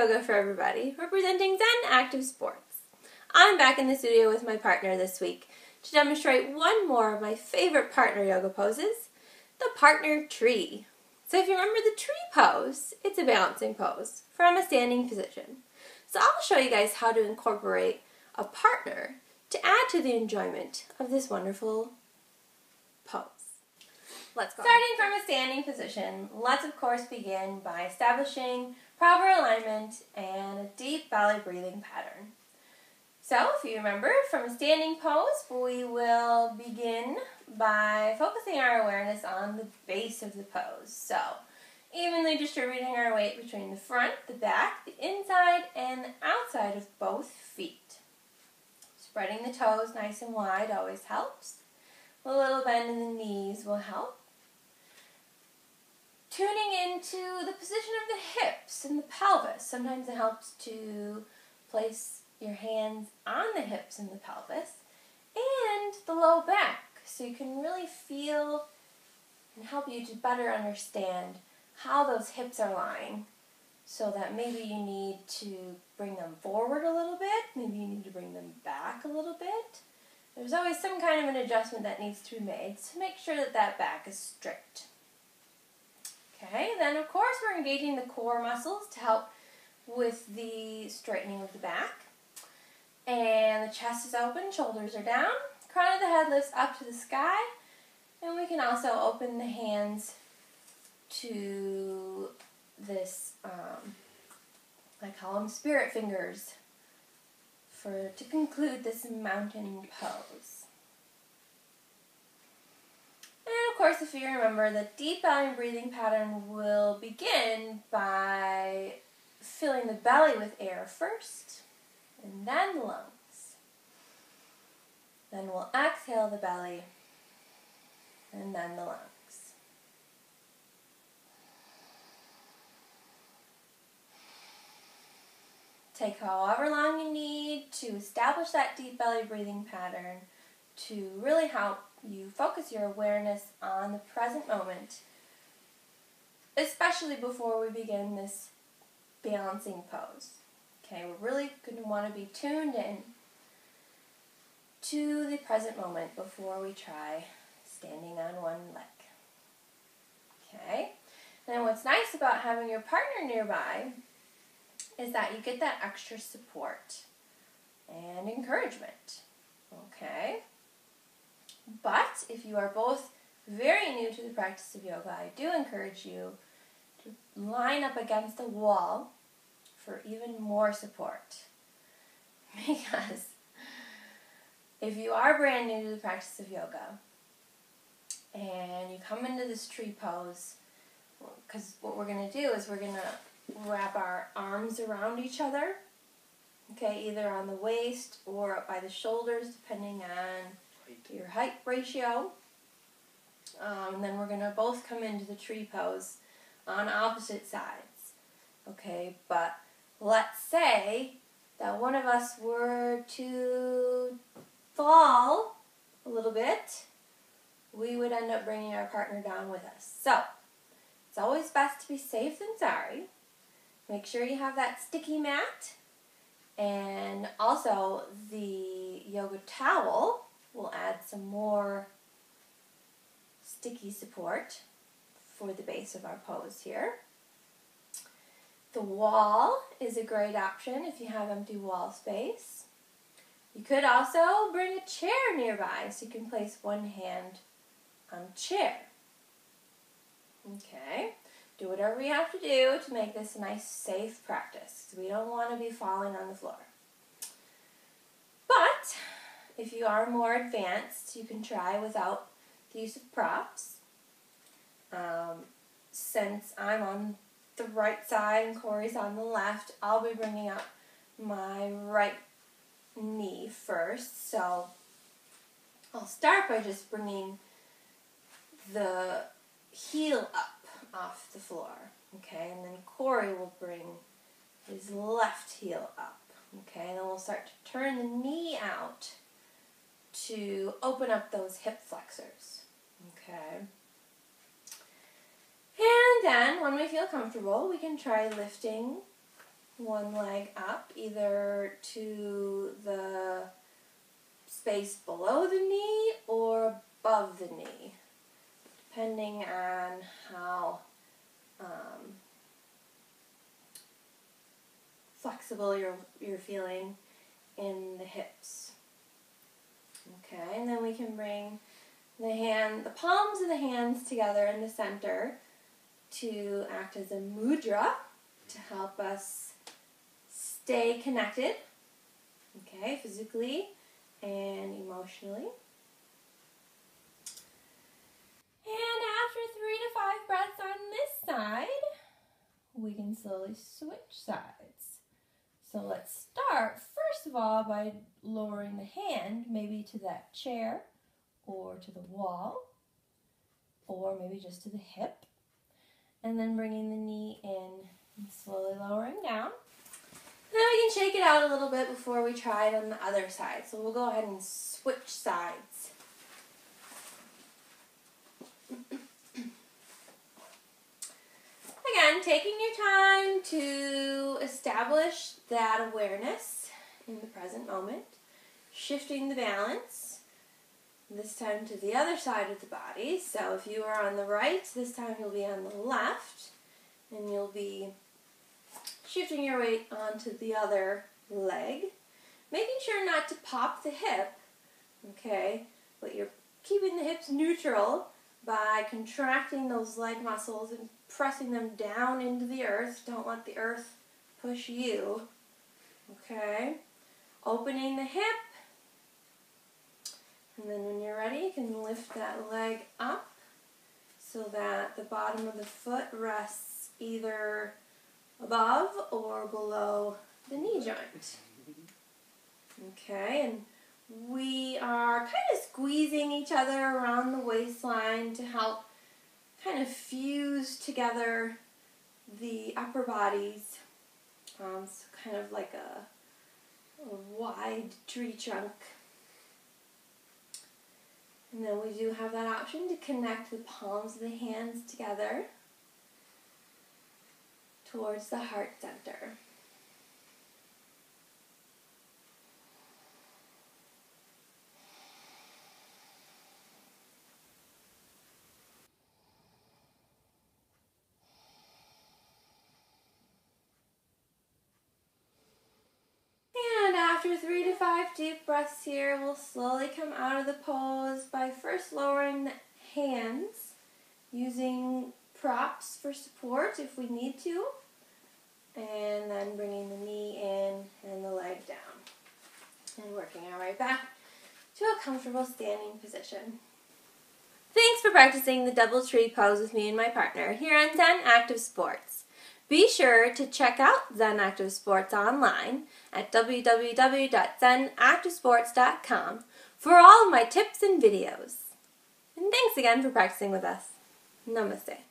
Yoga for Everybody, representing Zen Active Sports. I'm back in the studio with my partner this week to demonstrate one more of my favorite partner yoga poses, the partner tree. So if you remember the tree pose, it's a balancing pose from a standing position. So I'll show you guys how to incorporate a partner to add to the enjoyment of this wonderful pose. Let's go. Starting from a standing position, let's of course begin by establishing proper alignment and a deep belly breathing pattern. So if you remember from a standing pose, we will begin by focusing our awareness on the base of the pose. So evenly distributing our weight between the front, the back, the inside, and the outside of both feet. Spreading the toes nice and wide always helps. A little bend in the knees will help. Tuning into the position of the hips and the pelvis. Sometimes it helps to place your hands on the hips and the pelvis and the low back so you can really feel and help you to better understand how those hips are lying, so that maybe you need to bring them forward a little bit, maybe you need to bring them back a little bit. There's always some kind of an adjustment that needs to be made, so make sure that that back is straight. Okay, then of course we're engaging the core muscles to help with the straightening of the back. And the chest is open, shoulders are down, crown of the head lifts up to the sky, and we can also open the hands to this, I call them spirit fingers, to conclude this mountain pose. And of course, if you remember, the deep belly breathing pattern will begin by filling the belly with air first, and then the lungs. Then we'll exhale the belly, and then the lungs. Take however long you need to establish that deep belly breathing pattern to really help you focus your awareness on the present moment, especially before we begin this balancing pose. Okay, we're really going to want to be tuned in to the present moment before we try standing on one leg. Okay, and what's nice about having your partner nearby is that you get that extra support and encouragement. Okay, but if you are both very new to the practice of yoga, I do encourage you to line up against a wall for even more support. Because if you are brand new to the practice of yoga and you come into this tree pose, because what we're going to do is we're going to wrap our arms around each other, okay, either on the waist or up by the shoulders, depending on your height ratio. And then we're going to both come into the tree pose on opposite sides, okay, but let's say that one of us were to fall a little bit, we would end up bringing our partner down with us. So, it's always best to be safe than sorry. Make sure you have that sticky mat, and also the yoga towel will add some more sticky support for the base of our pose here. The wall is a great option if you have empty wall space. You could also bring a chair nearby so you can place one hand on a chair. Okay, do whatever you have to do to make this a nice, safe practice. We don't want to be falling on the floor. But if you are more advanced, you can try without the use of props. Since I'm on the right side and Corey's on the left, I'll be bringing up my right knee first. So I'll start by just bringing the heel up off the floor, okay, and then Corey will bring his left heel up, okay, and then we'll start to turn the knee out to open up those hip flexors, okay. And then, when we feel comfortable, we can try lifting one leg up either to the space below the knee or above the knee, depending on how flexible you're feeling in the hips. Okay, and then we can bring the palms of the hands together in the center to act as a mudra to help us stay connected, okay, physically and emotionally. And after 3 to 5 breaths on this side, we can slowly switch sides. So let's start, first of all, by lowering the hand, maybe to that chair, or to the wall, or maybe just to the hip. And then bringing the knee in and slowly lowering down. And then we can shake it out a little bit before we try it on the other side. So we'll go ahead and switch sides. Again, taking your time to establish that awareness in the present moment, shifting the balance, this time to the other side of the body. So if you are on the right, this time you'll be on the left, and you'll be shifting your weight onto the other leg, making sure not to pop the hip, okay, but you're keeping the hips neutral by contracting those leg muscles and pressing them down into the earth. Don't let the earth push you, okay? Opening the hip, and then when you're ready, you can lift that leg up so that the bottom of the foot rests either above or below the knee joint. Okay, and we are kind of squeezing each other around the waistline to help kind of fuse together the upper bodies. So kind of like a wide tree trunk. And then we do have that option to connect the palms of the hands together towards the heart center. And after 3 to 5 deep breaths here, we'll slowly come out of the pose by first lowering the hands, using props for support if we need to, and then bringing the knee in and the leg down. And working our way back to a comfortable standing position. Thanks for practicing the double tree pose with me and my partner here on Zen Active Sports. Be sure to check out Zen Active Sports online at www.zenactivesports.com for all of my tips and videos. And thanks again for practicing with us. Namaste.